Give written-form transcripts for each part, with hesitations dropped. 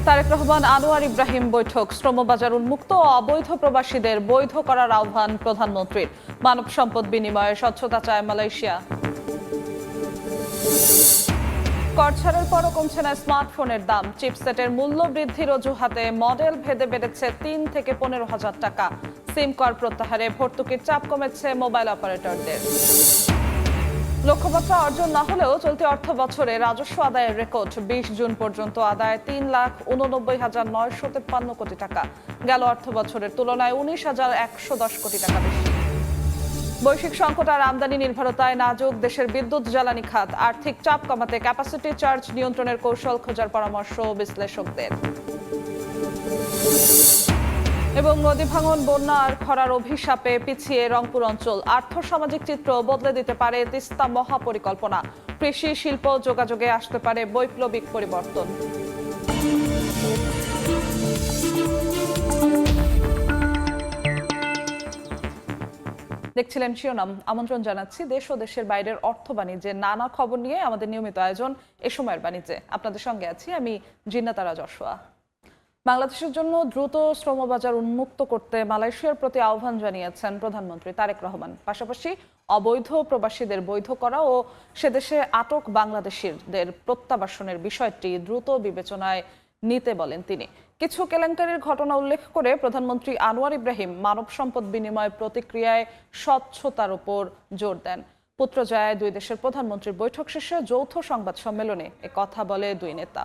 তারেক রহমান আনোয়ার ইব্রাহিম বৈঠক শ্রমবাজার উন্মুক্ত ও অবৈধ প্রবাসীদের বৈধ করার আহ্বান প্রধানমন্ত্রীর। মানব সম্পদ বিনিময়ে স্বচ্ছতা চায় মালয়েশিয়া। কর ছাড়ের পরও কমছে না স্মার্টফোনের দাম। চিপসেটের মূল্য বৃদ্ধির অজুহাতে মডেল ভেদে বেড়েছে ৩ থেকে ১৫,০০০ টাকা। সিম কর প্রত্যাহারে ভর্তুকির চাপ কমেছে মোবাইল অপারেটরদের। লক্ষ্যমাত্রা অর্জন না হলেও চলতি অর্থ বছরে রাজস্ব আদায়ের রেকর্ড। ২০ জুন পর্যন্ত আদায় ৩,৮৯,৯৫৩ কোটি টাকা। গেল অর্থ বছরের তুলনায় ১৯,১১০ কোটি টাকা বেশি। বৈশ্বিক সংকট আর আমদানি নির্ভরতায় নাজুক দেশের বিদ্যুৎ জ্বালানি খাত। আর্থিক চাপ কমাতে ক্যাপাসিটি চার্জ নিয়ন্ত্রণের কৌশল খোঁজার পরামর্শ বিশ্লেষকদের। এবং নদী ভাঙন, বন্যা আর খরার অভিশাপে পিছিয়ে রংপুর অঞ্চল। আর্থসামাজিক চিত্র বদলে দিতে পারে তিস্তা মহাপরিকল্পনা। কৃষি, শিল্প, যোগাযোগে আসতে পারে বৈপ্লবিক পরিবর্তন। দেখছিলেন শিরোনাম। আমন্ত্রণ জানাচ্ছি দেশ ও দেশের বাইরের অর্থ বাণিজ্যের নানা খবর নিয়ে আমাদের নিয়মিত আয়োজন এ সময়ের বাণিজ্যে। আপনাদের সঙ্গে আছি আমি জিন্নাতারা যশোয়া। বাংলাদেশের জন্য দ্রুত শ্রমবাজার উন্মুক্ত করতে মালয়েশিয়ার প্রতি আহ্বান জানিয়েছেন প্রধানমন্ত্রী তারেক রহমান। পাশাপাশি অবৈধ প্রবাসীদের বৈধ করা ও সেদেশে আটক বাংলাদেশিদের প্রত্যাবাসনের বিষয়টি দ্রুত বিবেচনায় নিতে বলেন তিনি। কিছু কেলেঙ্কারির ঘটনা উল্লেখ করে প্রধানমন্ত্রী আনোয়ার ইব্রাহিম মানব সম্পদ বিনিময় প্রতিক্রিয়ায় স্বচ্ছতার উপর জোর দেন। পুত্রজায়ায় দুই দেশের প্রধানমন্ত্রীর বৈঠক শেষে যৌথ সংবাদ সম্মেলনে এ কথা বলে দুই নেতা।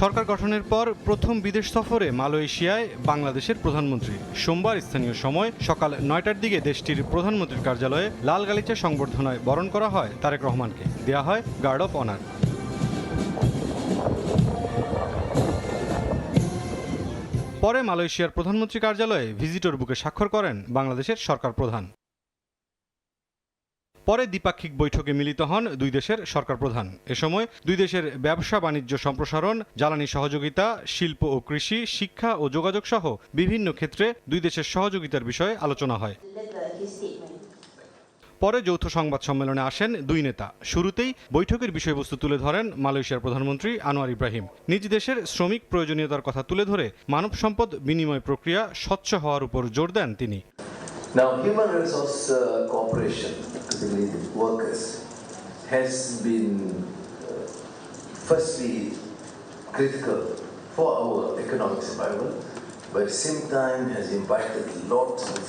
সরকার গঠনের পর প্রথম বিদেশ সফরে মালয়েশিয়ায় বাংলাদেশের প্রধানমন্ত্রী। সোমবার স্থানীয় সময় সকাল ৯টার দিকে দেশটির প্রধানমন্ত্রীর কার্যালয়ে লাল গালিচা সংবর্ধনায় বরণ করা হয় তারেক রহমানকে। দেয়া হয় গার্ড অফ অনার। পরে মালয়েশিয়ার প্রধানমন্ত্রী কার্যালয়ে ভিজিটর বুকে স্বাক্ষর করেন বাংলাদেশের সরকার প্রধান। পরে দ্বিপাক্ষিক বৈঠকে মিলিত হন দুই দেশের সরকার প্রধান। এ সময় দুই দেশের ব্যবসা বাণিজ্য সম্প্রসারণ, জ্বালানি সহযোগিতা, শিল্প ও কৃষি, শিক্ষা ও যোগাযোগ সহ বিভিন্ন ক্ষেত্রে দুই দেশের সহযোগিতার বিষয়ে আলোচনা হয়। পরে যৌথ সংবাদ সম্মেলনে আসেন দুই নেতা। শুরুতেই বৈঠকের বিষয়বস্তু তুলে ধরেন মালয়েশিয়ার প্রধানমন্ত্রী আনোয়ার ইব্রাহিম। নিজ দেশের শ্রমিক প্রয়োজনীয়তার কথা তুলে ধরে মানব সম্পদ বিনিময় প্রক্রিয়া স্বচ্ছ হওয়ার উপর জোর দেন তিনি। Now, human resource cooperation, particularly with workers, has been firstly critical for our economic survival, but at the same time has invited lots of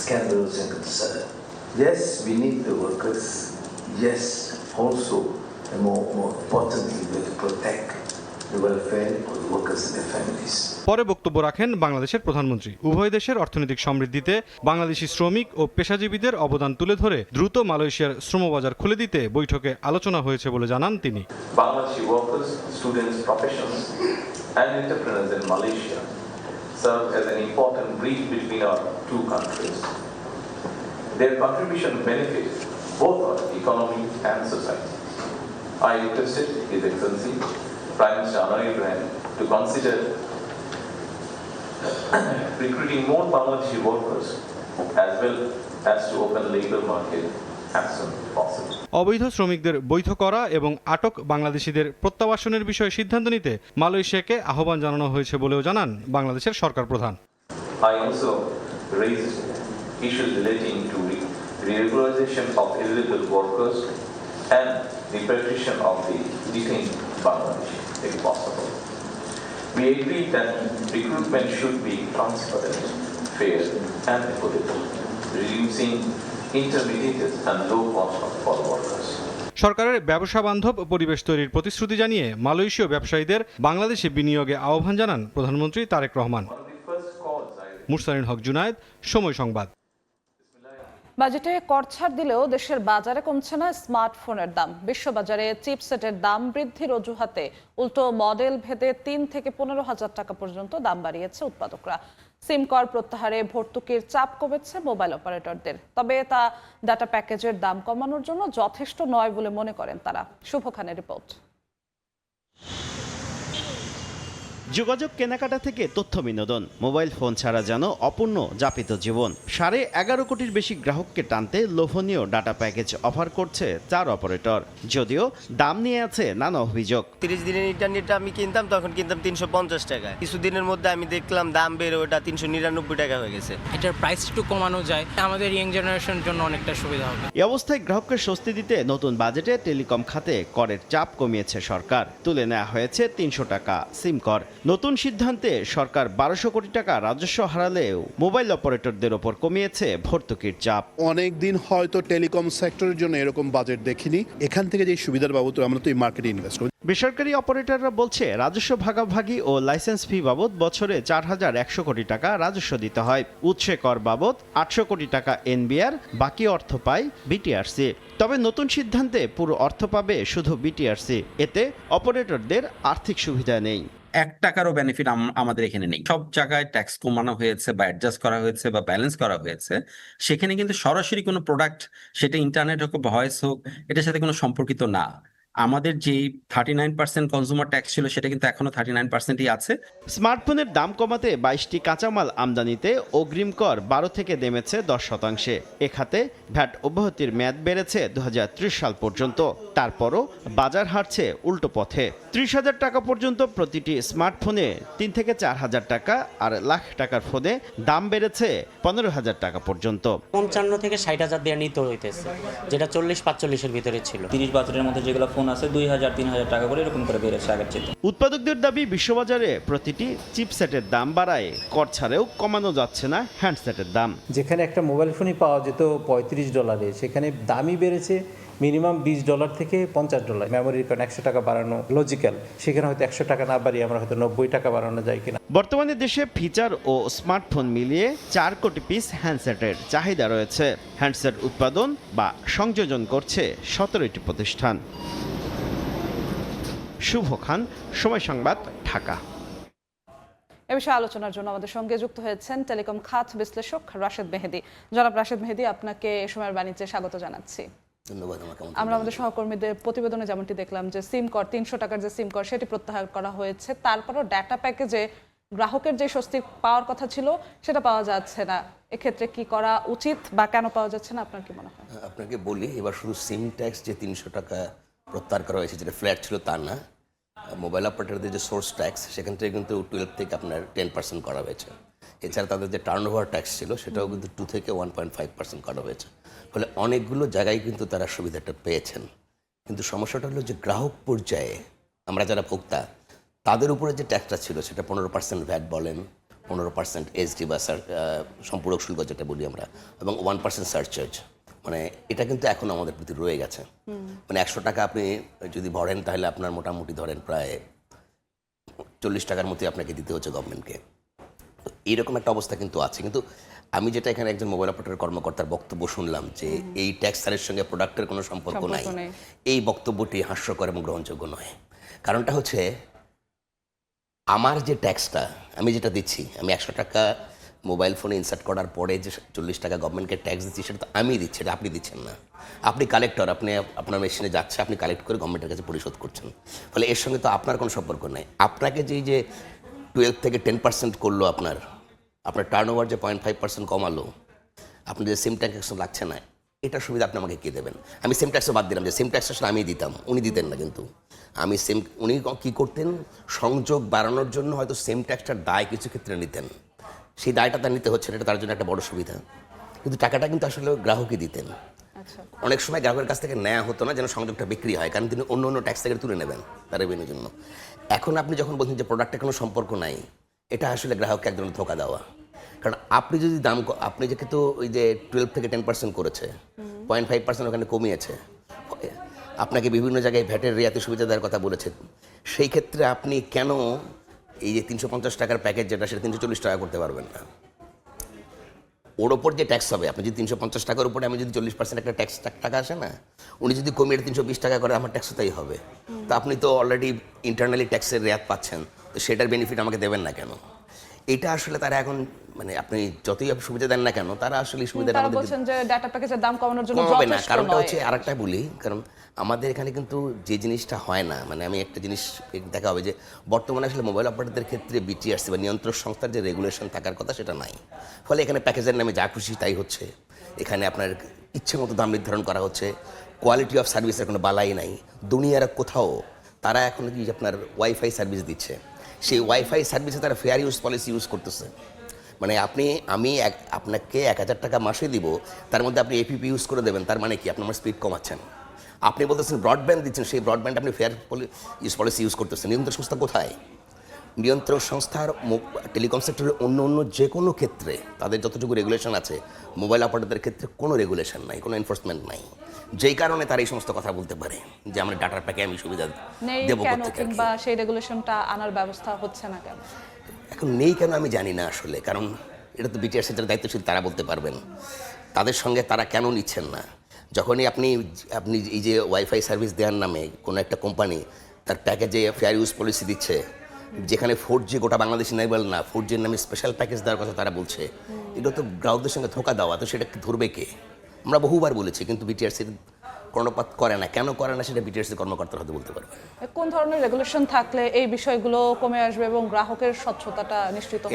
scandals and concern. Yes, we need the workers. Yes, also, and more importantly, we have to protect the welfare of the workers and their families. পরে বক্তব্য রাখেন বাংলাদেশের প্রধানমন্ত্রী। উভয় দেশের অর্থনৈতিক সমৃদ্ধিতে বাংলাদেশি শ্রমিক ও পেশাজীবীদের অবদান তুলে ধরে দ্রুত মালয়েশিয়ার শ্রমবাজার খুলে দিতে বৈঠকে আলোচনা হয়েছে বলে জানান তিনি। Bangladeshi workers, students, professionals and entrepreneurs in Malaysia serve as an important bridge between our two countries. Their contribution benefits both our economy and society. I requested His Excellency Prime Minister Anwar Ibrahim to consider recruiting more Bangladeshi workers as well as to open labor market as soon as possible. অবৈধ শ্রমিকদের বৈধ করা এবং আটক বাংলাদেশিদের প্রত্যাবাসনের বিষয়ে সিদ্ধান্ত নিতে মালয়েশিয়াকে আহ্বান জানানো হয়েছে বলেও জানান বাংলাদেশের সরকার প্রধান। I also raised issues relating to regularization of illegal workers and repatriation of the detained Bangladeshi, if possible. We agree that recruitment should be transparent, fair and equitable, reducing intermediaries and low cost for workers. সরকারের ব্যবসা বান্ধব পরিবেশ তৈরির প্রতিশ্রুতি জানিয়ে মালয়েশীয় ব্যবসায়ীদের বাংলাদেশে বিনিয়োগে আহ্বান জানান প্রধানমন্ত্রী তারেক রহমান। মুরসালিন হক জুনায়েদ, সময় সংবাদ। বাজেটে কর ছাড় দিলেও দেশের বাজারে কমছে না স্মার্টফোনের দাম। বিশ্ববাজারে চিপসেটের দাম বৃদ্ধির অজুহাতে উল্টো মডেল ভেদে ৩ থেকে ১৫,০০০ টাকা পর্যন্ত দাম বাড়িয়েছে উৎপাদকরা। সিম কর প্রত্যাহারে ভর্তুকির চাপ কমেছে মোবাইল অপারেটরদের। তবে তা ডাটা প্যাকেজের দাম কমানোর জন্য যথেষ্ট নয় বলে মনে করেন তারা। শুভ খানের রিপোর্ট। যোগাযোগ, কেনাকাটা থেকে তথ্য বিনোদন, মোবাইল ফোন ছাড়া যেন অপূর্ণ যাপিত জীবন। 11.5 কোটির বেশি গ্রাহককে টানতে লোভনীয় ডাটা প্যাকেজ অফার করছে 4 অপারেটর, যদিও দাম নিয়ে আছে নানা অভিযোগ। 30 দিনের ইন্টারনেটটা আমি কিনতাম, তখন কিনতাম 350 টাকা। কিছুদিনের মধ্যে আমি দেখলাম দাম বেড়ে ওটা 399 টাকা হয়ে গেছে। এটার প্রাইস একটু কমানো যায়, আমাদের ইয়াং জেনারেশনের জন্য অনেকটা সুবিধা হবে। এই অবস্থায় গ্রাহককে স্বস্তি দিতে নতুন বাজেটে টেলিকম খাতে করের চাপ কমিয়েছে সরকার। তুলে নেওয়া হয়েছে 300 টাকা সিম কর। নতুন সিদ্ধান্তে সরকার 1200 কোটি টাকা রাজস্ব হারালেও মোবাইল অপারেটরদের ওপর কমিয়েছে ভর্তুকির চাপ। অনেক দিন হয়তো টেলিকম সেক্টরের জন্য এরকম বাজেট দেখিনি। এখান থেকে যে সুবিধার বাবদ আমরা তো এই মার্কেটে ইনভেস্ট করি। বেসরকারি অপারেটররা বলছে রাজস্ব ভাগাভাগি ও লাইসেন্স ফি বাবদ বছরে 4100 কোটি টাকা রাজস্ব দিতে হয়। উৎসে কর বাবদ 800 কোটি টাকা এনবিআর, বাকি অর্থ পায় বিটিআরসি। তবে নতুন সিদ্ধান্তে পুরো অর্থ পাবে শুধু বিটিআরসি। এতে অপারেটরদের আর্থিক সুবিধা নেই। 1 টাকারও বেনিফিট আমাদের এখানে নেই। সব জায়গায় ট্যাক্স কমানো হয়েছে বা অ্যাডজাস্ট করা হয়েছে বা ব্যালেন্স করা হয়েছে, সেখানে কিন্তু সরাসরি কোনো প্রোডাক্ট, সেটা ইন্টারনেট হোক, ভয়েস হোক, এটার সাথে কোনো সম্পর্কিত না। আমাদের যে 39% কনজিউমার ট্যাক্স ছিল, সেটা কিন্তু এখনো 39%ই আছে। স্মার্টফোনের দাম কমাতে 22টি কাঁচামাল আমদানিতে অগ্রিম কর 12 থেকে নেমেছে 10%। এ খাতে ভ্যাট অব্যাহতির মেয়াদ বেড়েছে 2030 সাল পর্যন্ত। তারপরও বাজার হারছে উল্টো পথে। 30,000 টাকা পর্যন্ত প্রতিটি স্মার্টফোনে 3 থেকে 4,000 টাকা, আর লাখ টাকার ফোনে দাম বেড়েছে 15,000 টাকা পর্যন্ত। 55 থেকে 60,000 দিয়ে নিতে হইতেছে, যেটা 40-45-এর ভিতরে ছিল। 30 বছরের মধ্যে যেগুলো ফোন আছে 2,000-3,000 টাকা করে এরকম করে বেড়েছে আগের চেয়ে। উৎপাদকদের দাবি, বিশ্ববাজারে প্রতিটি চিপসেটের দাম বাড়ায় কর ছাড়েও কমানো যাচ্ছে না হ্যান্ডসেটের দাম। যেখানে একটা মোবাইল ফোনই পাওয়া যেত $35, সেখানে দামই বেড়েছে মিনিমাম $20 থেকে $50। মেমোরির কারণে 100 টাকা বাড়ানো লজিক্যাল, সেখানে হয়তো 100 টাকা না বাড়িয়ে আমরা হয়তো 90 টাকা বাড়ানো যায় কিনা। বর্তমানে দেশে ফিচার ও স্মার্টফোন মিলিয়ে 4 কোটি পিস হ্যান্ডসেটের চাহিদা রয়েছে। হ্যান্ডসেট উৎপাদন বা সংযোজন করছে 17টি প্রতিষ্ঠান। শুভ খান, সময় সংবাদ, ঢাকা। এ বিষয়ে আলোচনার জন্য আমাদের সঙ্গে যুক্ত হয়েছেন টেলিকম খাত বিশ্লেষক রাশেদ মেহেদী। জনাব রাশেদ মেহেদী, আপনাকে এ সময়ের বাণিজ্যে স্বাগত জানাচ্ছি। ধন্যবাদ। আমরা আমাদের সহকর্মীদের প্রতিবেদনে যেমনটি দেখলাম যে সিম কর 300 টাকার যে সিম কর সেটি প্রত্যাহার করা হয়েছে, তারপরও ডাটা প্যাকেজে গ্রাহকের যে স্বস্তি পাওয়ার কথা ছিল সেটা পাওয়া যাচ্ছে না। এক্ষেত্রে কি করা উচিত বা কেন পাওয়া যাচ্ছে না, আপনার কি মনে হয়? আপনাকে বলি, এবার শুধু সিম ট্যাক্স যে 300 টাকা প্রত্যাহার করা হয়েছে, যেটা ফ্ল্যাট ছিল তা না। মোবাইল অপারেটরদের যে সোর্স ট্যাক্স, সেখান থেকে কিন্তু 12 থেকে আপনার 10% করা হয়েছে। এছাড়া তাদের যে টার্নওভার ট্যাক্স ছিল, সেটাও কিন্তু 2 থেকে 1.5% করা হয়েছে। ফলে অনেকগুলো জায়গায় কিন্তু তারা সুবিধাটা পেয়েছেন। কিন্তু সমস্যাটা হলো যে গ্রাহক পর্যায়ে আমরা যারা ভোক্তা, তাদের উপরে যে ট্যাক্সটা ছিল, সেটা 15% ভ্যাট বলেন, 15% এসডি বা সম্পূরক শুল্ক যেটা বলি আমরা, এবং 1% সারচার্জ, মানে এটা কিন্তু এখন আমাদের প্রতি রয়ে গেছে। মানে 100 টাকা আপনি যদি ভরেন, তাহলে আপনার মোটামুটি ধরেন প্রায় 40 টাকার মতোই আপনাকে দিতে হচ্ছে গভর্নমেন্টকে। তো এইরকম একটা অবস্থা কিন্তু আছে। কিন্তু আমি যেটা এখানে একজন মোবাইল অপারেটর কর্মকর্তার বক্তব্য শুনলাম, যে এই ট্যাক্স ছাড়ের সঙ্গে প্রোডাক্টের কোনো সম্পর্ক নাই, এই বক্তব্যটি হাস্যকর এবং গ্রহণযোগ্য নয়। কারণটা হচ্ছে, আমার যে ট্যাক্সটা আমি যেটা দিচ্ছি, আমি 100 টাকা মোবাইল ফোনে ইনসার্ট করার পরে যে 40 টাকা গভর্নমেন্টকে ট্যাক্স দিচ্ছি, সেটা তো আমি দিচ্ছি, এটা আপনি দিচ্ছেন না। আপনি কালেক্টর, আপনি আপনার মেশিনে যাচ্ছে, আপনি কালেক্ট করে গভর্নমেন্টের কাছে পরিশোধ করছেন। ফলে এর সঙ্গে তো আপনার কোনো সম্পর্ক নেই। আপনাকে যে 12 থেকে 10% করলো, আপনার টার্নওভার যে 0.5% কমালো, আপনি যে সিম ট্যাক্স লাগছে না, এটার সুবিধা আপনি আমাকে কে দেবেন? আমি সিম ট্যাক্সও বাদ দিলাম, যে সিম ট্যাক্স আসলে আমি দিতাম, উনি দিতেন না। কিন্তু উনি কী করতেন, সংযোগ বাড়ানোর জন্য হয়তো সিম ট্যাক্সটার দায় কিছু ক্ষেত্রে নিতেন। সেই দায়টা তার নিতে হচ্ছে, এটা তার জন্য একটা বড় সুবিধা। কিন্তু টাকাটা কিন্তু আসলে গ্রাহকই দিতেন। অনেক সময় গ্রাহকের কাছ থেকে নেওয়া হতো না, যেন সংযোগটা বিক্রি হয়, কারণ তিনি অন্য ট্যাক্স থেকে তুলে নেবেন তার রেভিনিউর জন্য। এখন আপনি যখন বলছেন যে প্রোডাক্টের কোনো সম্পর্ক নাই, এটা আসলে গ্রাহককে এক ধরনের ধোঁকা দেওয়া। কারণ আপনি যদি আপনি যে কিন্তু ওই যে 12 থেকে 10% করেছে, 0.5% ওখানে কমিয়েছে, আপনাকে বিভিন্ন জায়গায় ভ্যাটের রিয়াতি সুবিধা দেওয়ার কথা বলেছে। সেই ক্ষেত্রে আপনি কেন এই যে 350 টাকার প্যাকেজ যেটা, সেটা 340 টাকা করতে পারবেন না? ওর ওপর যে ট্যাক্স হবে, আপনি যদি 350 টাকার উপরে আমি যদি 40% একটা ট্যাক্স টাকা আসে না, উনি যদি কমিয়ে 320 টাকা করে, আমার ট্যাক্সও তাই হবে। তো আপনি তো অলরেডি ইন্টারনালি ট্যাক্সের রেয়াত পাচ্ছেন, তো সেটার বেনিফিট আমাকে দেবেন না কেন? এটা আসলে তারা এখন মানে আপনি যতই সুবিধা দেন না কেন তারা আসলে এই সুবিধাটা তারা আমাদের বলছেন যে ডাটা প্যাকেজের দাম কমানোর জন্য কমাবে না। যথেষ্ট কারণটা নয়। হচ্ছে আরেকটা বলি, কারণ আমাদের এখানে কিন্তু যে জিনিসটা হয় না, মানে আমি একটা জিনিস দেখা হবে যে বর্তমানে আসলে মোবাইল অপারেটরদের ক্ষেত্রে বিটিআরসি বা নিয়ন্ত্রক সংস্থার যে রেগুলেশন থাকার কথা সেটা নাই। ফলে এখানে প্যাকেজের নামে যা খুশি তাই হচ্ছে, এখানে আপনার ইচ্ছে মতো দাম নির্ধারণ করা হচ্ছে, কোয়ালিটি অফ সার্ভিসের কোনো বালাই নাই। দুনিয়ার কোথাও তারা এখন কি আপনার ওয়াইফাই সার্ভিস দিচ্ছে, সেই ওয়াইফাই সার্ভিসে তারা ফেয়ার ইউজ পলিসি ইউজ করতেছে। মানে আমি আপনাকে 1000 টাকা মাসে দিব, তার মধ্যে আপনি এপিপি ইউজ করে দেবেন, তার মানে কি আপনি আমার স্পিড কমাচ্ছেন। আপনি বলতেছেন ব্রডব্যান্ড দিচ্ছেন, সেই ব্রডব্যান্ড আপনি ফেয়ার ইউজ পলিসি ইউজ করতেছেন। নিয়ন্ত্রক সংস্থা কোথায়? নিয়ন্ত্রক সংস্থার টেলিকম সেক্টরের অন্য যে কোনো ক্ষেত্রে তাদের যতটুকু রেগুলেশন আছে, মোবাইল অপারেটরদের ক্ষেত্রে কোনো রেগুলেশন নাই, কোনো এনফোর্সমেন্ট নাই। যেই কারণে তারা এই সমস্ত কথা বলতে পারে যে আমরা ডাটার প্যাকে আমি সুবিধা নেই দেবো কেন, কোথেকে। কিংবা সেই রেগুলেশনটা আনার ব্যবস্থা হচ্ছে না কেন? এখন নেই কেন আমি জানি না আসলে, কারণ এটা তো বিটিআরসি যারা দায়িত্বশীল তারা বলতে পারবেন। তাদের সঙ্গে তারা কেন নিচ্ছেন না? যখনই আপনি এই যে ওয়াইফাই সার্ভিস দেওয়ার নামে কোনো একটা কোম্পানি তার প্যাকেজে ফেয়ার ইউজ পলিসি দিচ্ছে, যেখানে 4G গোটা বাংলাদেশ নেবেল না, 4Gর নামে স্পেশাল প্যাকেজ দেওয়ার কথা তারা বলছে, এটা তো গ্রাহকদের সঙ্গে ধোকা দেওয়া। তো সেটা ধরবে কে? আমরা বহুবার বলেছি, কিন্তু বিটিআরসির কর্ণপাত করে না। কেন করে না সেটা বিটিআরসি কর্মকর্তারা হয়তো বলতে পারবে। কোন ধরনের রেগুলেশন থাকলে এই বিষয়গুলো কমে আসবে এবং গ্রাহকের স্বচ্ছতাটা নিশ্চিত হবে?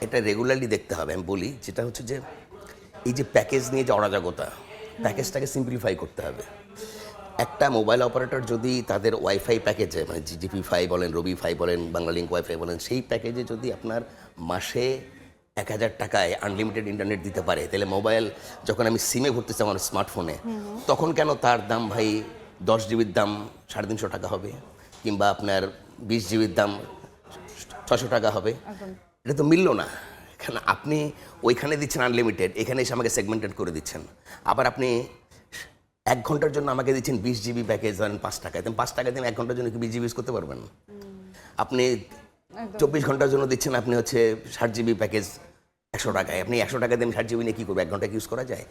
এটা রেগুলারলি দেখতে হবে। আমি বলি যেটা হচ্ছে যে এই যে প্যাকেজ নিয়ে যে অরাজকতা, প্যাকেজটাকে সিম্পলিফাই করতে হবে। একটা মোবাইল অপারেটর যদি তাদের ওয়াইফাই প্যাকেজে, মানে জিপি5 বলেন, রবি5 বলেন, বাংলালিংক ওয়াইফাই বলেন, সেই প্যাকেজে যদি আপনার মাসে 1000 টাকায় আনলিমিটেড ইন্টারনেট দিতে পারে, তাহলে মোবাইল যখন আমি সিমে ভরতেছি আমার স্মার্টফোনে, তখন কেন তার দাম ভাই 10 জিবির দাম 350 টাকা হবে, কিংবা আপনার 20 জিবির দাম 600 টাকা হবে? এটা তো মিলল না। এখানে আপনি ওইখানে দিচ্ছেন আনলিমিটেড, এখানে এসে আমাকে সেগমেন্টেড করে দিচ্ছেন। আবার আপনি 1 ঘন্টার জন্য আমাকে দিচ্ছেন 20 জিবি প্যাকেজ, ধরেন 5 টাকায়। 5 টাকায় দিয়ে 1 ঘন্টার জন্য কি 20 জিবি ইউজ করতে পারবেন? আপনি 24 ঘন্টার জন্য দিচ্ছেন আপনি হচ্ছে 60 জিবি প্যাকেজ 100 টাকায়। আপনি 100 টাকা দিয়ে 60 জিবি নিয়ে কী করবো? 1 ঘন্টা ইউজ করা যায়?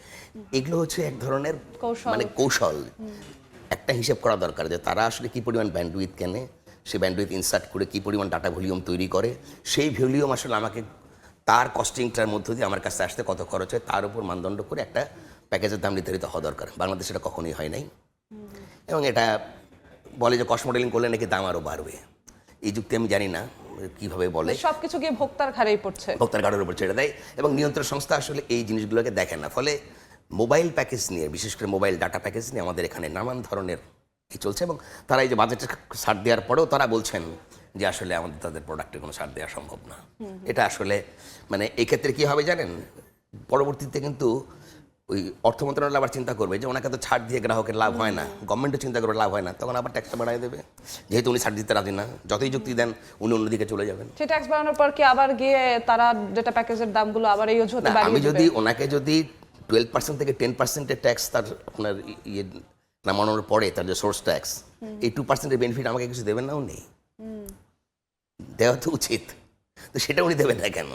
এগুলো হচ্ছে এক ধরনের মানে কৌশল। একটা হিসেব করা দরকার যে তারা আসলে কী পরিমাণ ব্যান্ডউইথ কেনে, সেই ব্যান্ডউইথ ইনসার্ট করে কী পরিমাণ ডাটা ভলিউম তৈরি করে, সেই ভলিউম আসলে আমাকে তার কস্টিংটার মধ্য দিয়ে আমার কাছে আসতে কত খরচ হয় তার উপর মানদণ্ড করে একটা প্যাকেজের দাম নির্ধারিত হওয়া দরকার। বাংলাদেশে এটা কখনোই হয় নাই। এবং এটা বলে যে কস্ট মডেলিং করলে নাকি দাম আরও বাড়বে। এই যুক্তি আমি জানি না কিভাবে বলে, সবকিছু গিয়ে ভোক্তার ঘাড়েই পড়ছে, ভোক্তার ঘাড়ের উপর ছেড়ে দেয়। এবং নিয়ন্ত্রণ সংস্থা আসলে এই জিনিসগুলোকে দেখে না। ফলে মোবাইল প্যাকেজ নিয়ে, বিশেষ করে মোবাইল ডাটা প্যাকেজ নিয়ে আমাদের এখানে নানান ধরনের চলছে। এবং তারা এই যে বাজেটে ছাড় দেওয়ার পরেও তারা বলছেন যে আসলে আমাদের তাদের প্রোডাক্টে কোনো ছাড় দেওয়া সম্ভব না। এটা আসলে মানে এক্ষেত্রে কী হবে জানেন, পরবর্তীতে কিন্তু ওই অর্থ মন্ত্রণালয় আবার চিন্তা করবে যে ওনাকে তো ছাড় দিয়ে গ্রাহকের লাভ হয় না, গভর্নমেন্টও চিন্তা করবে লাভ হয় না, তখন আবার ট্যাক্সটা বাড়াই দেবে। যেহেতু উনি ছাড় দিতে রাজি না, যতই যুক্তি দেন উনি অন্যদিকে চলে যাবেন। সেই ট্যাক্স বাড়ানোর পর কি আবার গিয়ে তারা ডেটা প্যাকেজের দামগুলো আবার এই অজুহাতে বাড়িয়ে আমি দিবে? যদি ওনাকে যদি 12% থেকে 10% ট্যাক্স তার আপনার ইয়ে নামানোর পরে তার যে সোর্স ট্যাক্স, এই 2% বেনিফিট আমাকে কিছু দেবেন না উনি? দেওয়া তো উচিত, তো সেটা উনি দেবেন না কেন?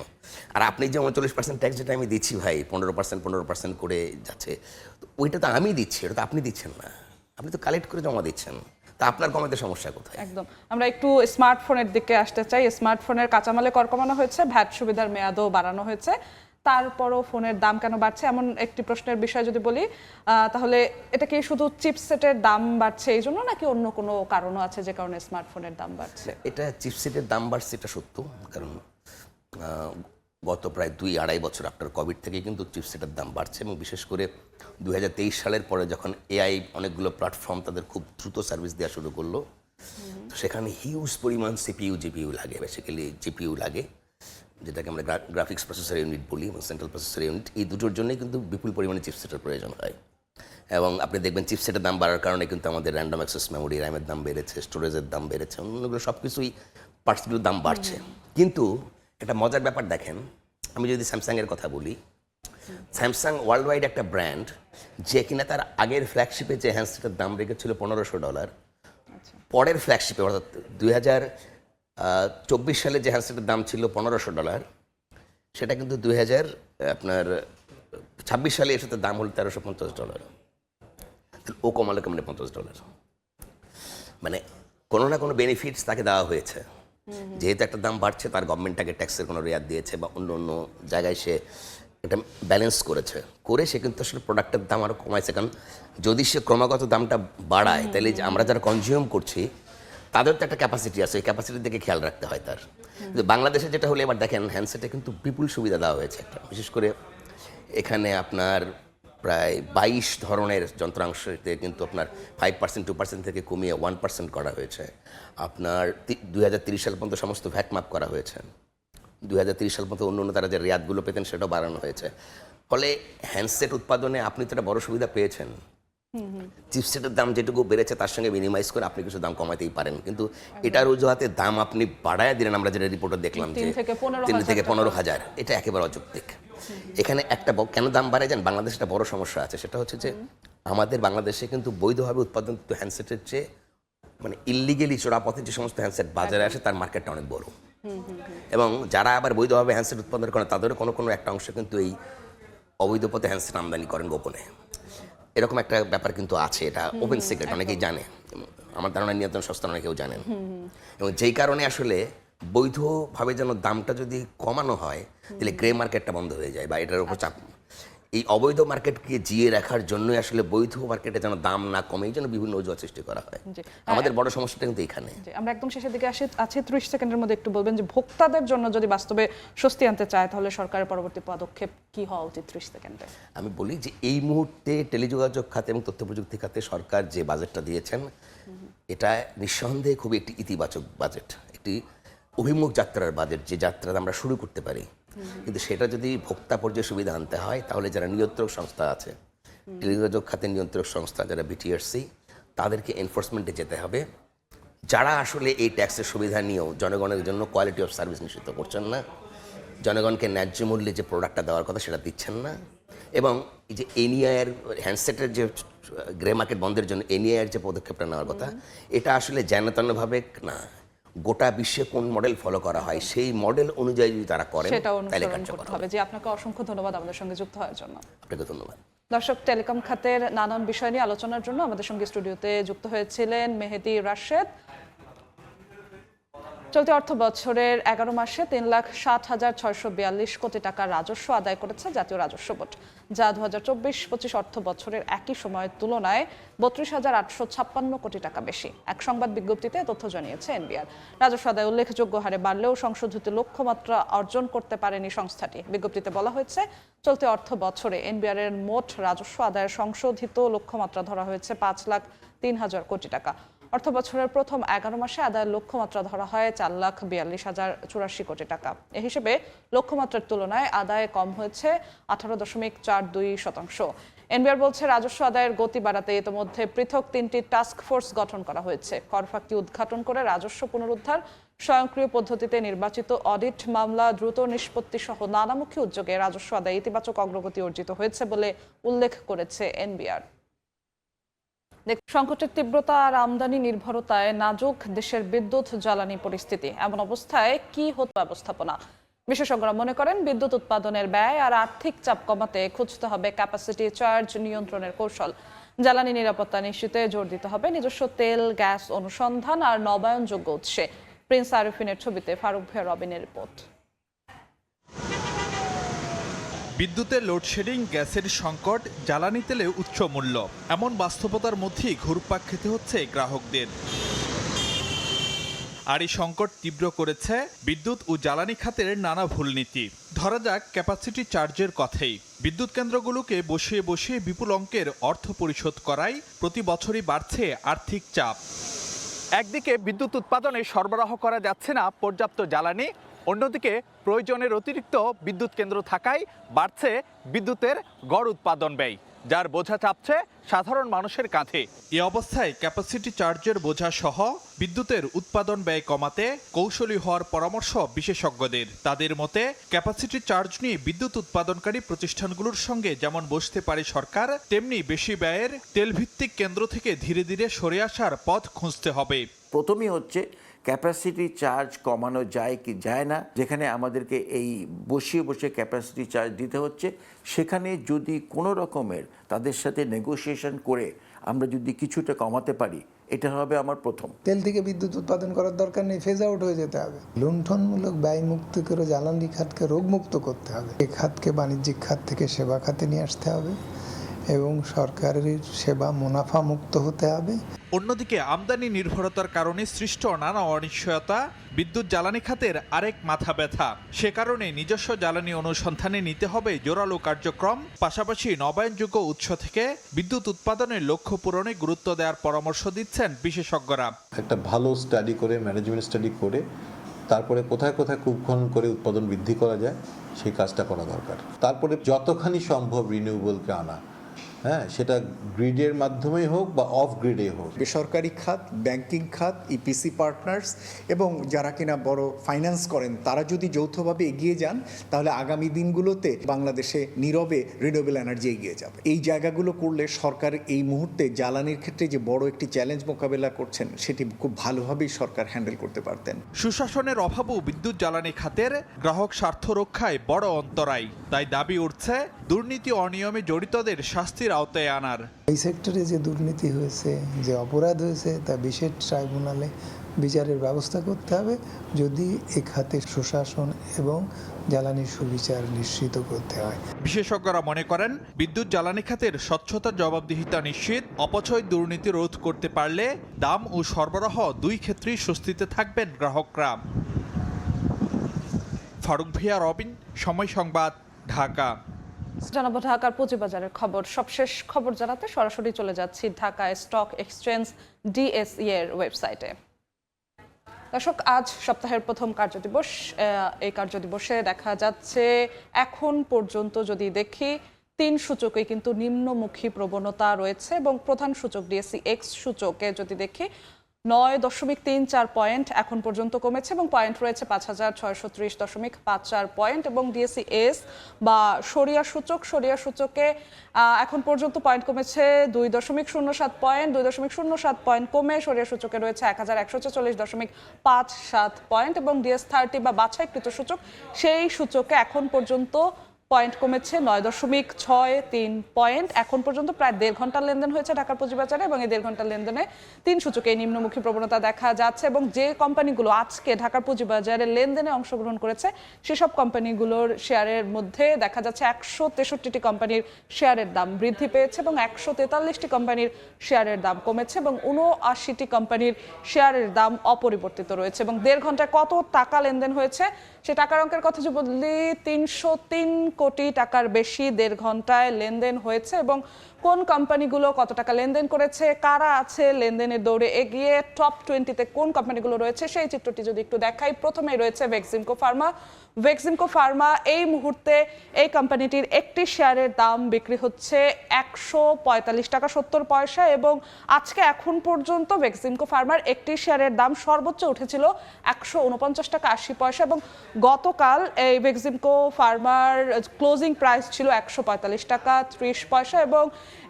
আর আপনি যে 39% ট্যাক্স যেটা আমি দিচ্ছি ভাই, 15% করে যাচ্ছে, তো ওইটা তো আমি দিচ্ছি, ওটা তো আপনি দিচ্ছেন না, আপনি তো কালেক্ট করে জমা দিচ্ছেন। তা আপনার কমাতে সমস্যা কোথায়? একদম। আমরা একটু স্মার্টফোনের দিকে আসতে চাই। স্মার্টফোনের কাঁচামালে কর কমানো হয়েছে, ভ্যাট সুবিধার মেয়াদও বাড়ানো হয়েছে, তারপরও ফোনের দাম কেন বাড়ছে এমন একটি প্রশ্নের বিষয় যদি বলি, তাহলে এটা কি শুধু চিপসেটের দাম বাড়ছে এই জন্য, নাকি অন্য কোনো কারণও আছে যে কারণে স্মার্টফোনের দাম বাড়ছে? এটা চিপসেটের দাম বাড়ছে এটা সত্য, কারণ গত প্রায় 2-2.5 বছর আফটার কোভিড থেকে কিন্তু চিপসেটের দাম বাড়ছে। এবং বিশেষ করে 2023 সালের পরে যখন এআই অনেকগুলো প্ল্যাটফর্ম তাদের খুব দ্রুত সার্ভিস দেওয়া শুরু করলো, তো সেখানে হিউজ পরিমাণ জিপিইউ লাগে, বেসিক্যালি জিপিইউ লাগে, যেটাকে আমরা গ্রাফিক্স প্রসেসর ইউনিট বলি এবং সেন্ট্রাল প্রসেসর ইউনিট। এই দুটোর জন্যই কিন্তু বিপুল পরিমাণে চিপসেটের প্রয়োজন হয়। এবং আপনি দেখবেন চিপসেটের দাম বাড়ার কারণে কিন্তু আমাদের র্যান্ডম অ্যাক্সেস মেমোরি, র্যামের দাম বেড়েছে, স্টোরেজের দাম বেড়েছে, অন্যগুলো সব কিছুই পার্টসগুলোর দাম বাড়ছে। কিন্তু একটা মজার ব্যাপার দেখেন, আমি যদি স্যামসাংয়ের কথা বলি, স্যামসাং ওয়ার্ল্ড ওয়াইড একটা ব্র্যান্ড যে কিনা তার আগের ফ্ল্যাগশিপে যে হ্যান্ডসেটের দাম রেখেছিল $1500, পরের ফ্ল্যাগশিপে অর্থাৎ 2024 সালে যে হ্যান্ডসেটের দাম ছিল $1500, সেটা কিন্তু 2026 সালে এর সাথে দাম হলো $1350। ও কমালে কমলে $50, মানে কোনো না কোনো বেনিফিটস তাকে দেওয়া হয়েছে। যেহেতু একটা দাম বাড়ছে, তার গভর্নমেন্টটাকে ট্যাক্সের কোনো রেয়াত দিয়েছে বা অন্য অন্য জায়গায় সে এটা ব্যালেন্স করে সে কিন্তু আসলে প্রোডাক্টের দাম আরও কমাইছে। কারণ যদি সে ক্রমাগত দামটা বাড়ায়, তাহলে আমরা যারা কনজিউম করছি তাদের তো একটা ক্যাপাসিটি আছে, ওই ক্যাপাসিটির দিকে খেয়াল রাখতে হয় তার। কিন্তু বাংলাদেশে যেটা হলে এবার দেখেন, হ্যান্ডসেটে কিন্তু বিপুল সুবিধা দেওয়া হয়েছে একটা, বিশেষ করে এখানে আপনার প্রায় 22 ধরনের যন্ত্রাংশতে কিন্তু আপনার 5% 2% থেকে কমিয়ে 1% করা হয়েছে। আপনার 2030 সাল পর্যন্ত সমস্ত ভ্যাট মাফ করা হয়েছে। 2030 সাল পর্যন্ত অন্য তারা যে রেয়াতগুলো পেতেন সেটাও বাড়ানো হয়েছে। ফলে হ্যান্ডসেট উৎপাদনে আপনি তো একটা বড় সুবিধা পেয়েছেন। চিপসেটের দাম যেটুকু বেড়েছে তার সঙ্গে মিনিমাইজ করে আপনি কিছু দাম কমাতেই পারেন, কিন্তু এটার অজুহাতে দাম আপনি বাড়ায় দিলেন। আমরা যেটা রিপোর্টে দেখলাম যে 3 থেকে 15,000, এটা একেবারে অযৌক্তিক। এখানে একটা কেন দাম বাড়ে যান, বাংলাদেশে একটা বড় সমস্যা আছে, সেটা হচ্ছে যে আমাদের বাংলাদেশে কিন্তু বৈধভাবে উৎপাদিত হ্যান্ডসেটের চেয়ে মানে ইল্লিগেলি চোরাপথে যে সমস্ত হ্যান্ডসেট বাজারে আসে তার মার্কেটটা অনেক বড়। এবং যারা আবার বৈধভাবে হ্যান্ডসেট উৎপাদন করেন তাদেরও কোনো একটা অংশ কিন্তু এই অবৈধ পথে হ্যান্ডসেট আমদানি করেন গোপনে। এরকম একটা ব্যাপার কিন্তু আছে, এটা ওপেন সিক্রেট, অনেকেই জানে। আমার ধারণা নিয়ন্ত্রণ সংস্থা অনেকেও জানেন। এবং যেই কারণে আসলে বৈধভাবে যেন দামটা যদি কমানো হয় তাহলে গ্রে মার্কেটটা বন্ধ হয়ে যায় বা এটার উপর চাপ। এই অবৈধ মার্কেটকে জিয়ে রাখার জন্যই আসলে বৈধ মার্কেটে যেন দাম না কমে, এই জন্য বিভিন্ন অজুহাত সৃষ্টি করা হয়। আমাদের বড় সমস্যাটা কিন্তু এখানে। আমরা একদম শেষের দিকে আছি, 30 সেকেন্ডের মধ্যে একটু বলবেন যে ভোক্তাদের জন্য যদি বাস্তবে স্বস্তি আনতে চায় তাহলে সরকারের পরবর্তী পদক্ষেপ কি হওয়া উচিত 30 সেকেন্ডে? আমি বলি যে এই মুহূর্তে টেলিযোগাযোগ খাতে এবং তথ্য প্রযুক্তি খাতে সরকার যে বাজেটটা দিয়েছেন এটা নিঃসন্দেহে খুবই একটি ইতিবাচক বাজেট, একটি অভিমুখ যাত্রার বাজেট, যে যাত্রাটা আমরা শুরু করতে পারি। কিন্তু সেটা যদি ভোক্তা পর্যায়ে সুবিধা আনতে হয় তাহলে যারা নিয়ন্ত্রক সংস্থা আছে, টেলিযোগাযোগ খাতের নিয়ন্ত্রক সংস্থা যারা বিটিআরসি, তাদেরকে এনফোর্সমেন্টে যেতে হবে। যারা আসলে এই ট্যাক্সের সুবিধা নিয়েও জনগণের জন্য কোয়ালিটি অফ সার্ভিস নিশ্চিত করছেন না, জনগণকে ন্যায্য মূল্যে যে প্রোডাক্টটা দেওয়ার কথা সেটা দিচ্ছেন না, এবং এই যে এনইআইয়ের হ্যান্ডসেটের যে গ্রে মার্কেট বন্ধের জন্য এনইআইয়ের যে পদক্ষেপটা নেওয়ার কথা, এটা আসলে যেনতেনভাবে না, গোটা বিশ্বে কোন মডেল ফলো করা হয় সেই মডেল অনুযায়ী যদি তারা করেন তাহলে কার্যকর হবে। জি, আপনাকে অসংখ্য ধন্যবাদ আমাদের সঙ্গে যুক্ত হওয়ার জন্য। আপনাকে ধন্যবাদ। দর্শক, টেলিকম খাতের নানান বিষয় নিয়ে আলোচনার জন্য আমাদের সঙ্গে স্টুডিওতে যুক্ত হয়েছিলেন মেহেদি রাশেদ। চলতি অর্থ বছরের 11 মাসে 3,60,642 কোটি টাকা রাজস্ব আদায় করেছে জাতীয় রাজস্ব বোর্ড, যা 2024-25 অর্থ বছরের একই সময়ের তুলনায় 32,856 কোটি টাকা বেশি। এক সংবাদ বিজ্ঞপ্তিতে তথ্য জানিয়েছে এনবিআর। রাজস্ব আদায় উল্লেখযোগ্য হারে বাড়লেও সংশোধিত লক্ষ্যমাত্রা অর্জন করতে পারেনি সংস্থাটি। বিজ্ঞপ্তিতে বলা হয়েছে, চলতি অর্থ বছরে এনবিআর এর মোট রাজস্ব আদায়ের সংশোধিত লক্ষ্যমাত্রা ধরা হয়েছে 5,03,000 কোটি টাকা। অর্থ বছরের প্রথম 11 মাসে আদায়ের লক্ষ্যমাত্রা ধরা হয় 4,42,084 কোটি টাকা। এ হিসেবে লক্ষ্যমাত্রার তুলনায় আদায় কম হয়েছে 18.42%। এনবিআর বলছে, রাজস্ব আদায়ের গতি বাড়াতে ইতিমধ্যে পৃথক 3টি টাস্ক ফোর্স গঠন করা হয়েছে। কর ফাঁকি উদ্ঘাটন করে রাজস্ব পুনরুদ্ধার, স্বয়ংক্রিয় পদ্ধতিতে নির্বাচিত অডিট মামলা দ্রুত নিষ্পত্তি সহ নানামুখী উদ্যোগে রাজস্ব আদায়ে ইতিবাচক অগ্রগতি অর্জিত হয়েছে বলে উল্লেখ করেছে এনবিআর। সংকটের তীব্রতা আর আমদানি নির্ভরতায় নাজুক দেশের বিদ্যুৎ জ্বালানি পরিস্থিতি। এমন অবস্থায় কি হতো ব্যবস্থাপনা? বিশেষজ্ঞরা মনে করেন, বিদ্যুৎ উৎপাদনের ব্যয় আর আর্থিক চাপ কমাতে খুঁজতে হবে ক্যাপাসিটি চার্জ নিয়ন্ত্রণের কৌশল। জ্বালানি নিরাপত্তা নিশ্চিতে জোর দিতে হবে নিজস্ব তেল গ্যাস অনুসন্ধান আর নবায়নযোগ্য উৎসে। প্রিন্স আরিফিনের ছবিতে ফারুক ভিয়া রবিনের রিপোর্ট। বিদ্যুতের লোডশেডিং, গ্যাসের সংকট, জ্বালানি তেলে উচ্চ মূল্য, এমন বাস্তবতার মধ্যেই ঘুরপাক খেতে হচ্ছে গ্রাহকদের। আর এই সংকট তীব্র করেছে বিদ্যুৎ ও জ্বালানি খাতের নানা ভুলনীতি। ধরা যাক ক্যাপাসিটি চার্জের কথাই। বিদ্যুৎ কেন্দ্রগুলোকে বসিয়ে বসিয়ে বিপুল অঙ্কের অর্থ পরিশোধ করায় প্রতি বছরই বাড়ছে আর্থিক চাপ। একদিকে বিদ্যুৎ উৎপাদনে সরবরাহ করা যাচ্ছে না পর্যাপ্ত জ্বালানি, অন্যদিকে প্রয়োজনের অতিরিক্ত বিদ্যুৎ কেন্দ্র থাকায় বাড়ছে বিদ্যুতের গড় উৎপাদন ব্যয়, যার বোঝা চাপছে সাধারণ মানুষের কাঁধে। এই অবস্থায় ক্যাপাসিটি চার্জের বোঝা সহ বিদ্যুতের উৎপাদন ব্যয় কমাতে কৌশলী হওয়ার পরামর্শ বিশেষজ্ঞদের। তাদের মতে, ক্যাপাসিটি চার্জ নিয়ে বিদ্যুৎ উৎপাদনকারী প্রতিষ্ঠানগুলোর সঙ্গে যেমন বসতে পারে সরকার, তেমনি বেশি ব্যয়ের তেলভিত্তিক কেন্দ্র থেকে ধীরে ধীরে সরে আসার পথ খুঁজতে হবে। প্রথমেই হচ্ছে ক্যাপাসিটি চার্জ কমানো যায় কি যায় না, যেখানে আমাদেরকে এই বসিয়ে বসে ক্যাপাসিটি চার্জ দিতে হচ্ছে, সেখানে যদি কোনো রকমের তাদের সাথে নেগোসিয়েশন করে আমরা যদি কিছুটা কমাতে পারি, এটা হবে আমার প্রথম। তেল থেকে বিদ্যুৎ উৎপাদন করার দরকার নেই, ফেজ আউট হয়ে যেতে হবে। লুণ্ঠনমূলক ব্যয়মুক্ত করে জ্বালানি খাতকে রোগমুক্ত করতে হবে। এই খাতকে বাণিজ্যিক খাত থেকে সেবা খাতে নিয়ে আসতে হবে এবং সরকারের সেবা মুনাফা মুক্ত হতে হবে। অন্যদিকে আমদানি নির্ভরতার কারণে সৃষ্ট নানা অনিশ্চয়তা বিদ্যুৎ জ্বালানি খাতের আরেক মাথা ব্যথা। সে কারণে নিজস্ব জ্বালানি অনুসন্ধানে নিতে হবে জোরালো কার্যক্রম, পাশাপাশি নবায়নযোগ্য উৎস থেকে বিদ্যুৎ উৎপাদনের লক্ষ্য পূরণে গুরুত্ব দেওয়ার পরামর্শ দিচ্ছেন বিশেষজ্ঞরা। একটা ভালো স্টাডি করে, ম্যানেজমেন্ট স্টাডি করে তারপরে কোথায় কোথায় কূপ খনন করে উৎপাদন বৃদ্ধি করা যায় সেই কাজটা করা দরকার। তারপরে যতখানি সম্ভব রিনিউয়েবলকে আনা, হ্যাঁ, সেটা গ্রিডের মাধ্যমেই হোক বা অফ গ্রিডে হোক। বেসরকারি খাত, ব্যাংকিং খাত, ইপিসি পার্টনার্স এবং যারা কিনা বড় ফাইন্যান্স করেন তারা যদি যৌথভাবে এগিয়ে যান তাহলে আগামী দিনগুলোতে বাংলাদেশে নীরবে রিনিউয়েবল এনার্জি এগিয়ে যাবে। এই জায়গাগুলো করলে সরকার এই মুহূর্তে জ্বালানির ক্ষেত্রে যে বড় একটি চ্যালেঞ্জ মোকাবেলা করছেন সেটি খুব ভালোভাবেই সরকার হ্যান্ডেল করতে পারতেন। সুশাসনের অভাবও বিদ্যুৎ জ্বালানি খাতের গ্রাহক স্বার্থ রক্ষায় বড় অন্তরায়। তাই দাবি উঠছে দুর্নীতি অনিয়মে জড়িতদের শাস্তির আওতায় আনার। এই সেক্টরে যে দুর্নীতি হয়েছে, যে অপরাধ হয়েছে, তা বিশেষ ট্রাইব্যুনালে বিচারের ব্যবস্থা করতে হবে যদি এ খাতে সুশাসন এবং জ্বালানির সুবিচার নিশ্চিত করতে হয়। বিশেষজ্ঞরা মনে করেন বিদ্যুৎ জ্বালানি খাতের স্বচ্ছতা, জবাবদিহিতা নিশ্চিত, অপচয়, দুর্নীতি রোধ করতে পারলে দাম ও সরবরাহ দুই ক্ষেত্রেই স্বস্তিতে থাকবেন গ্রাহকরা। ফারুক ভিয়া, রবিন, সময় সংবাদ, ঢাকা। জানাবো ঢাকার পুঁজিবাজারের খবর। সবশেষ খবর জানাতে সরাসরি চলে যাচ্ছি ঢাকা স্টক এক্সচেঞ্জ ডিএসই এর ওয়েবসাইটে। দর্শক, আজ সপ্তাহের প্রথম কার্যদিবস। এই কার্যদিবসে দেখা যাচ্ছে এখন পর্যন্ত যদি দেখি 3 সূচকে কিন্তু নিম্নমুখী প্রবণতা রয়েছে এবং প্রধান সূচক ডিএসই এক্স সূচকে যদি দেখি 9.34 পয়েন্ট এখন পর্যন্ত কমেছে এবং পয়েন্ট রয়েছে 5630.54 পয়েন্ট এবং ডিএসই এস বা সরিয়া সূচকে এখন পর্যন্ত পয়েন্ট কমেছে 2.07 পয়েন্ট, 2.07 পয়েন্ট কমে সরিয়া সূচকে রয়েছে 1146.57 পয়েন্ট এবং ডিএস30 বা বাছাইকৃত সূচক, সেই সূচকে এখন পর্যন্ত পয়েন্ট কমেছে 9.63 পয়েন্ট। এখন পর্যন্ত প্রায় 1.5 ঘন্টার লেনদেন হয়েছে ঢাকার পুঁজিবাজারে এবং এই 1.5 ঘন্টার লেনদেনে 3 সূচকে নিম্নমুখী প্রবণতা দেখা যাচ্ছে এবং যে কোম্পানিগুলো আজকে ঢাকার পুঁজিবাজারে লেনদেনে অংশগ্রহণ করেছে সেসব কোম্পানিগুলোর শেয়ারের মধ্যে দেখা যাচ্ছে 163টি কোম্পানির শেয়ারের দাম বৃদ্ধি পেয়েছে এবং 143টি কোম্পানির শেয়ারের দাম কমেছে এবং 79টি কোম্পানির শেয়ারের দাম অপরিবর্তিত রয়েছে। এবং 1.5 ঘন্টায় কত টাকা লেনদেন হয়েছে সে টাকার অঙ্কের কথা যদি বলি 303 কোটি টাকার বেশি 1.5 ঘন্টায় লেনদেন হয়েছে এবং কোন কোম্পানিগুলো কত টাকা লেনদেন করেছে, কারা আছে লেনদেনের দৌড়ে এগিয়ে, টপ 20-তে কোন কোম্পানিগুলো রয়েছে সেই চিত্রটি যদি একটু দেখাই। প্রথমেই রয়েছে ভেক্সিমকো ফার্মা। এই মুহূর্তে এই কোম্পানিটির একটি শেয়ারের দাম বিক্রি হচ্ছে 145 টাকা 70 পয়সা এবং আজকে এখন পর্যন্ত ভেক্সিমকো ফার্মার একটি শেয়ারের দাম সর্বোচ্চ উঠেছিল 149 টাকা 80 পয়সা এবং গতকাল এই ভেক্সিমকো ফার্মার ক্লোজিং প্রাইস ছিল 145 টাকা 30 পয়সা এবং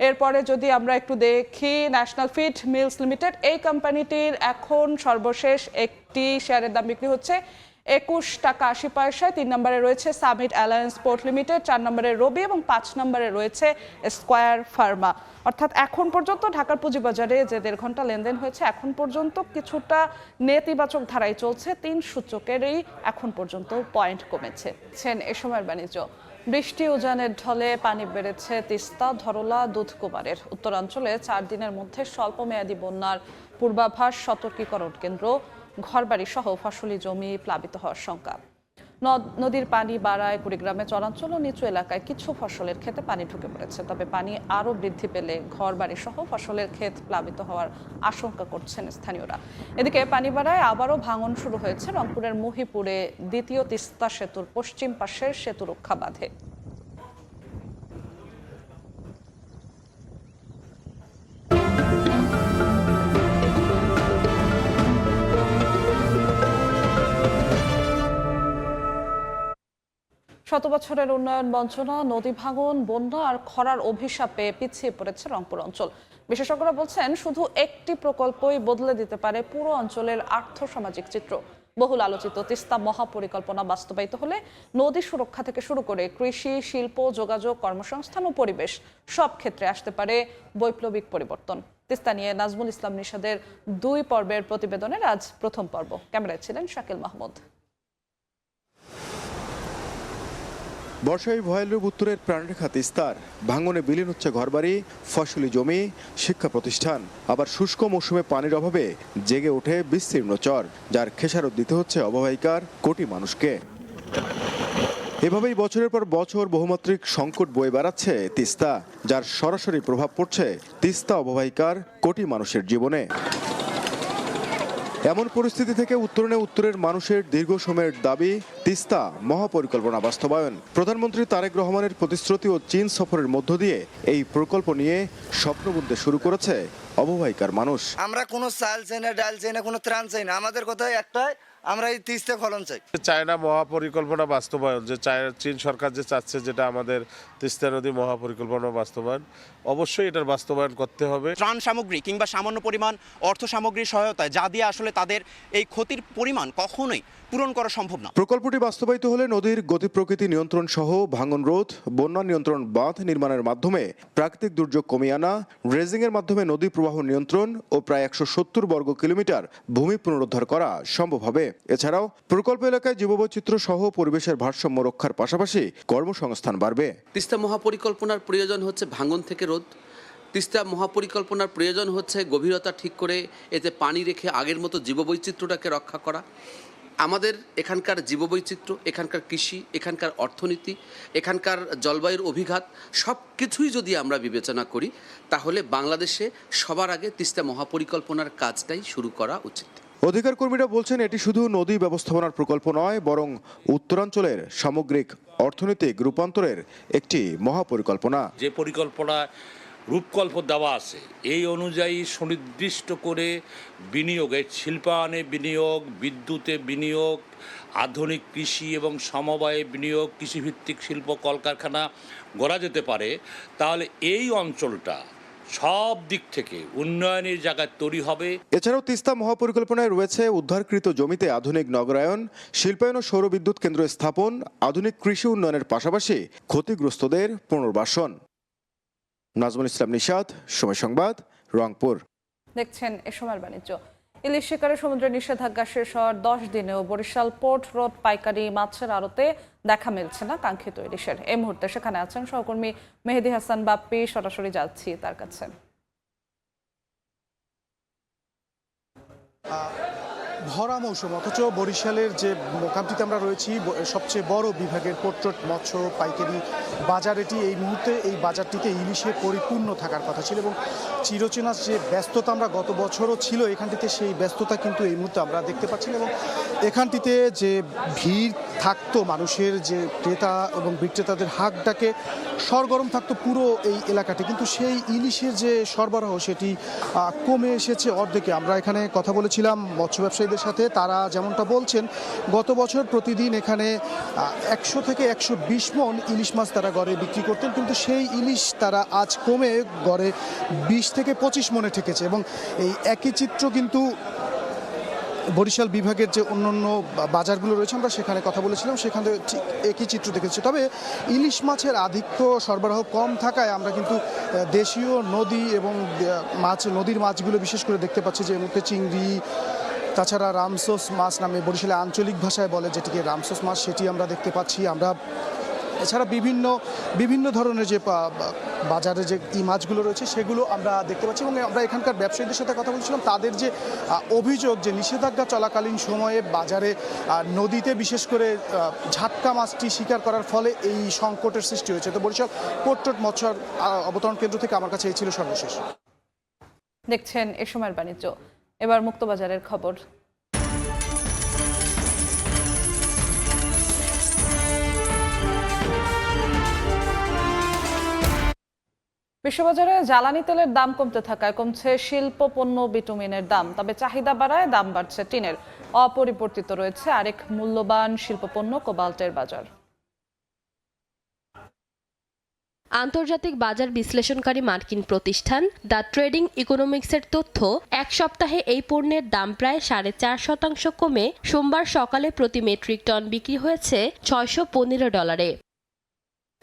এরপরে যদি আমরা একটু দেখি ন্যাশনাল ফিড মিলস লিমিটেড, এই কোম্পানিটির এখন সর্বশেষ একটি শেয়ারের দাম বিক্রি হচ্ছে 21 টাকা 80 পয়সায়। 3 নম্বরে রয়েছে সামিট অ্যালায়েন্স পোর্ট লিমিটেড, 4 নম্বরে রবি এবং 5 নম্বরে রয়েছে স্কয়ার ফার্মা। অর্থাৎ এখন পর্যন্ত ঢাকার পুঁজিবাজারে যে 1.5 ঘন্টা লেনদেন হয়েছে এখন পর্যন্ত কিছুটা নেতিবাচক ধারায় চলছে। 3 সূচকেরই এখন পর্যন্ত পয়েন্ট কমেছে। এ সময়ের বাণিজ্য। বৃষ্টি উজানের ঢলে পানি বেড়েছে তিস্তা, ধরলা, দুধকুমারের। উত্তরাঞ্চলে 4 দিনের মধ্যে স্বল্প মেয়াদী বন্যার পূর্বাভাস, সতর্কীকরণ কেন্দ্র। ঘরবাড়ি সহ ফসলি জমি প্লাবিত হওয়ার শঙ্কা। নদীর পানি বাড়ায় কুড়িগ্রামে চরাঞ্চল ও নিচু এলাকায় কিছু ফসলের ক্ষেতে পানি ঢুকে পড়েছে। তবে পানি আরও বৃদ্ধি পেলে ঘরবাড়ি সহ ফসলের ক্ষেত প্লাবিত হওয়ার আশঙ্কা করছেন স্থানীয়রা। এদিকে পানি বাড়ায় আবারও ভাঙন শুরু হয়েছে রংপুরের মহিপুরে দ্বিতীয় তিস্তা সেতুর পশ্চিম পাশের সেতু রক্ষা বাঁধে। শত বছরের উন্নয়ন বঞ্চনা, নদী ভাঙন, বন্যা আর খরার অভিশাপে পিছিয়ে পড়েছে রংপুর অঞ্চল। বিশেষজ্ঞরা বলছেন শুধু একটি প্রকল্পই বদলে দিতে পারে পুরো অঞ্চলের আর্থ সামাজিক চিত্র। বহুল আলোচিত তিস্তা মহাপরিকল্পনা বাস্তবায়িত হলে নদী সুরক্ষা থেকে শুরু করে কৃষি, শিল্প, যোগাযোগ, কর্মসংস্থান ও পরিবেশ সব ক্ষেত্রে আসতে পারে বৈপ্লবিক পরিবর্তন। তিস্তা নিয়ে নাজমুল ইসলাম নিশাদের 2 পর্বের প্রতিবেদনের আজ প্রথম পর্ব। ক্যামেরায় ছিলেন শাকিল মাহমুদ। বর্ষায় ভয়ালরূপ উত্তরের প্রাণরেখা তিস্তার ভাঙনে বিলীন হচ্ছে ঘরবাড়ি, ফসলি জমি, শিক্ষা প্রতিষ্ঠান। আবার শুষ্ক মৌসুমে পানির অভাবে জেগে ওঠে বিস্তীর্ণ চর, যার খেসারত দিতে হচ্ছে অববাহিকার কোটি মানুষকে। এভাবেই বছরের পর বছর বহুমাত্রিক সংকট বয়ে বেড়াচ্ছে তিস্তা, যার সরাসরি প্রভাব পড়ছে তিস্তা অববাহিকার কোটি মানুষের জীবনে। এমন পরিস্থিতি থেকে উত্তরণে উত্তরের মানুষের দীর্ঘ সময়ের দাবি তিস্তা মহাপরিকল্পনা বাস্তবায়ন। প্রধানমন্ত্রী তারেক রহমানের প্রতিশ্রুতি ও চীন সফরের মধ্য দিয়ে এই প্রকল্প নিয়ে স্বপ্ন বুনতে শুরু করেছে অববাহিকার মানুষ। আমরা কোনো চাল চাই না, ডাল চাই না, কোনো ত্রাণ চাই না, আমাদের কথা একটাই, আমরা এই তিস্তা খনন চাই। চায়না মহাপরিকল্পনা বাস্তবায়ন, যে চীন সরকার যে চাচ্ছে, যেটা আমাদের তিস্তা নদী মহাপরিকল্পনা বাস্তবায়ন, অবশ্যই এটার বাস্তবায়ন করতে হবে। ত্রাণ সামগ্রী কিংবা সামান্য পরিমাণ অর্থ সামগ্রীর সহায়তায় যা দিয়ে আসলে তাদের এই ক্ষতির পরিমাণ কখনোই পূরণ করা সম্ভব না। প্রকল্পটি বাস্তবায়িত হলে নদীর গতি প্রকৃতি নিয়ন্ত্রণ সহ ভাঙন রোধ, বন্যা নিয়ন্ত্রণ বাঁধ নির্মাণের মাধ্যমে প্রাকৃতিক দুর্যোগ কমিয়ে আনা, ড্রেজিং এর মাধ্যমে নদী প্রবাহ নিয়ন্ত্রণ ও প্রায় 170 বর্গ কিলোমিটার ভূমি পুনরুদ্ধার করা সম্ভব হবে। এছাড়াও প্রকল্প এলাকায় জীববৈচিত্র্য সহ পরিবেশের ভারসাম্য রক্ষার পাশাপাশি কর্মসংস্থান বাড়বে। তিস্তা মহাপরিকল্পনার প্রয়োজন হচ্ছে ভাঙন থেকে রোধ। তিস্তা মহাপরিকল্পনার প্রয়োজন হচ্ছে গভীরতা ঠিক করে এতে পানি রেখে আগের মতো জীববৈচিত্র্যটাকে রক্ষা করা। আমাদের এখানকার জীববৈচিত্র্য, এখানকার কৃষি, এখানকার অর্থনীতি, এখানকার জলবায়ুর অভিঘাত সব কিছুই যদি আমরা বিবেচনা করি, তাহলে বাংলাদেশে সবার আগে তিস্তা মহাপরিকল্পনার কাজটাই শুরু করা উচিত। অধিকার কর্মীরা বলছেন এটি শুধু নদী ব্যবস্থাপনার প্রকল্প নয়, বরং উত্তরাঞ্চলের সামগ্রিক অর্থনৈতিক রূপান্তরের একটি মহাপরিকল্পনা। যে পরিকল্পনা রূপকল্প দেওয়া আছে এই অনুযায়ী সুনির্দিষ্ট করে বিনিয়োগে, শিল্পায়নে বিনিয়োগ, বিদ্যুতে বিনিয়োগ, আধুনিক কৃষি এবং সমবায়ে বিনিয়োগ, কৃষিভিত্তিক শিল্প কলকারখানা গড়া যেতে পারে, তাহলে এই অঞ্চলটা সব দিক থেকে উন্নয়নের জায়গায় তৈরি হবে। এছাড়াও তিস্তা মহাপরিকল্পনায় রয়েছে উদ্ধারকৃত জমিতে আধুনিক নগরায়ন, শিল্পায়ন ও সৌরবিদ্যুৎ কেন্দ্র স্থাপন, আধুনিক কৃষি উন্নয়নের পাশাপাশি ক্ষতিগ্রস্তদের পুনর্বাসন। নাজমুল ইসলাম নিশাদ, সময় সংবাদ, রংপুর। দেখছেন এ সময়ের বাণিজ্য। ইলিশ শিকারে সমুদ্রে নিষেধাজ্ঞা শেষ হওয়ার 10 দিনেও বরিশাল পোর্ট রোড পাইকারি মাছের আড়তে দেখা মিলছে না কাঙ্ক্ষিত ইলিশের। এই মুহূর্তে সেখানে আছেন সহকর্মী মেহেদি হাসান বাপ্পি, সরাসরি যাচ্ছি তার কাছে। ভরা মৌসুম, অথচ বরিশালের যে মোকামটিতে আমরা রয়েছি সবচেয়ে বড় বিভাগের পোর্ট রোড মৎস্য পাইকারি বাজার এটি। এই মুহূর্তে এই বাজারটিতে ইলিশে পরিপূর্ণ থাকার কথা ছিল এবং চিরচেনা যে ব্যস্ততা আমরা গত বছরও ছিল এখানটিতে, সেই ব্যস্ততা কিন্তু এই মুহূর্তে আমরা দেখতে পাচ্ছি না। এবং এখানটিতে যে ভিড় থাকতো মানুষের, যে ক্রেতা এবং বিক্রেতাদের হাঁক ডাকে সরগরম থাকতো পুরো এই এলাকাটি, কিন্তু সেই ইলিশের যে সরবরাহ সেটি কমে এসেছে অর্ধেকে। আমরা এখানে কথা বলেছিলাম মৎস্য ব্যবসায়ীদের সাথে, তারা যেমনটা বলছেন গত বছর প্রতিদিন এখানে 100 থেকে 120 মণ ইলিশ মাছ তারা গড়ে বিক্রি করতেন, কিন্তু সেই ইলিশ তারা আজ কমে গড়ে 20 থেকে 25 মণে ঠেকেছে। এবং এই একই চিত্র কিন্তু বরিশাল বিভাগের যে অন্যান্য বাজারগুলো রয়েছে, আমরা সেখানে কথা বলেছিলাম, সেখানে ঠিক একই চিত্র দেখেছি। তবে ইলিশ মাছের আধিক্য সরবরাহ কম থাকায় আমরা কিন্তু দেশীয় নদী এবং নদীর মাছগুলো বিশেষ করে দেখতে পাচ্ছি যে এই মুহূর্তে চিংড়ি, তাছাড়া রামসোস মাছ নামে বরিশালে আঞ্চলিক ভাষায় বলে যেটিকে রামসোস মাছ, সেটি আমরা দেখতে পাচ্ছি। আমরা এছাড়া বিভিন্ন ধরনের যে বাজারে যে এই মাছগুলো রয়েছে সেগুলো আমরা দেখতে পাচ্ছি। এবং আমরা এখানকার ব্যবসায়ীদের সাথে কথা বলছিলাম, তাদের যে অভিযোগ যে নিষেধাজ্ঞা চলাকালীন সময়ে বাজারে নদীতে বিশেষ করে ঝাটকা মাছটি শিকার করার ফলে এই সংকটের সৃষ্টি হয়েছে। তো বরিশাল পোর্ট রোড মৎস্য অবতরণ কেন্দ্র থেকে আমার কাছে এই ছিল সর্বশেষ। দেখছেন এ সময়ের বাণিজ্য। এবার মুক্তবাজারের খবর। বিশ্ববাজারে জ্বালানি তেলের দাম কমতে থাকায় কমছে শিল্প পণ্য বিটুমিনের দাম, তবে চাহিদা বাড়ায় দাম বাড়ছে টিনের। অপরিবর্তিত রয়েছে আরেক মূল্যবান শিল্প পণ্য কোবাল্টের বাজার। আন্তর্জাতিক বাজার বিশ্লেষণকারী মার্কিন প্রতিষ্ঠান দ্য ট্রেডিং ইকোনমিক্সের তথ্য, এক সপ্তাহে এই পণ্যের দাম প্রায় 4.5% কমে সোমবার সকালে প্রতি মেট্রিক টন বিক্রি হয়েছে $615।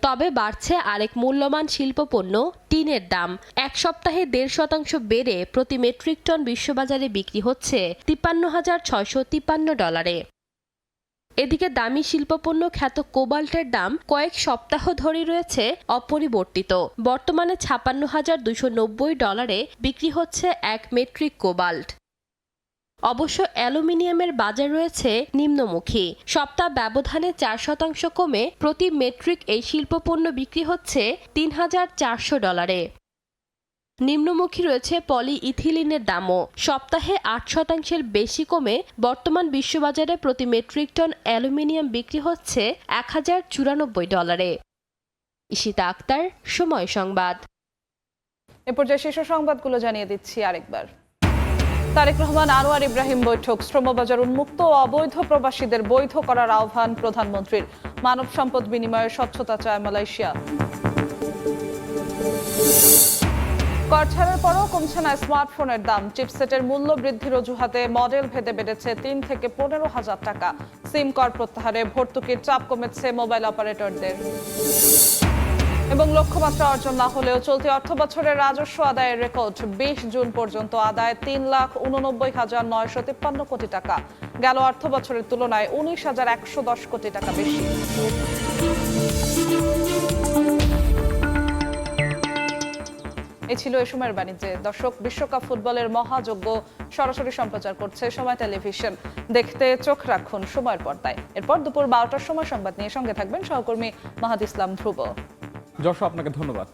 তবে বাড়ছে আরেক মূল্যবান শিল্পপণ্য টিনের দাম। এক সপ্তাহে 1.5% বেড়ে প্রতি মেট্রিক টন বিশ্ববাজারে বিক্রি হচ্ছে $53,653। এদিকে দামি শিল্পপণ্য খ্যাত কোবাল্টের দাম কয়েক সপ্তাহ ধরে রয়েছে অপরিবর্তিত। বর্তমানে $56,290 বিক্রি হচ্ছে 1 মেট্রিক কোবাল্ট। অবশ্য অ্যালুমিনিয়ামের বাজার রয়েছে নিম্নমুখী। সপ্তাহ ব্যবধানে 4% কমে প্রতি মেট্রিক এই শিল্পপণ্য বিক্রি হচ্ছে $3,400। নিম্নমুখী রয়েছে পলি ইথিলিনের দামও। সপ্তাহে 8% বেশি কমে বর্তমান বিশ্ববাজারে প্রতি মেট্রিক টন অ্যালুমিনিয়াম বিক্রি হচ্ছে $1,094। ঈশিতা আক্তার, সময় সংবাদ। এ পর্যায়ে শীর্ষ সংবাদগুলো জানিয়ে দিচ্ছি আরেকবার। তারেক রহমান আনোয়ার ইব্রাহিম বৈঠক, শ্রমবাজার উন্মুক্ত ও অবৈধ প্রবাসীদের বৈধ করার আহ্বান প্রধানমন্ত্রীর। মানব সম্পদ বিনিময়ে স্বচ্ছতা চায় মালয়েশিয়া। কর ছাড়ের পরও কমছে না স্মার্টফোনের দাম। চিপসেটের মূল্য বৃদ্ধির অজুহাতে মডেল ভেদে বেড়েছে 3 থেকে 15,000 টাকা। সিম কর প্রত্যাহারে ভর্তুকির চাপ কমেছে মোবাইল অপারেটরদের। এবং লক্ষ্যমাত্রা অর্জন না হলেও চলতি অর্থবছরের রাজস্ব আদায়ের রেকর্ড। 20 জুন পর্যন্ত আদায় 3,89,953 কোটি টাকা। গেল অর্থবছরের তুলনায় 19,110 কোটি টাকা বেশি। এই ছিল এ সময়ের বাণিজ্যে। দর্শক, বিশ্বকাপ ফুটবলের মহাযজ্ঞ সরাসরি সম্প্রচার করছে সময় টেলিভিশন। দেখতে চোখ রাখুন সময়ের পর্দায়। এরপর দুপুর 12টার সময় সংবাদ নিয়ে সঙ্গে থাকবেন সহকর্মী মাহাদ ইসলাম ধ্রুব। যশো, আপনাকে ধন্যবাদ।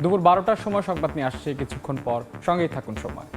দুপুর 12টার সময় সংবাদ নিয়ে আসছে কিছুক্ষণ পর, সঙ্গেই থাকুন সময়।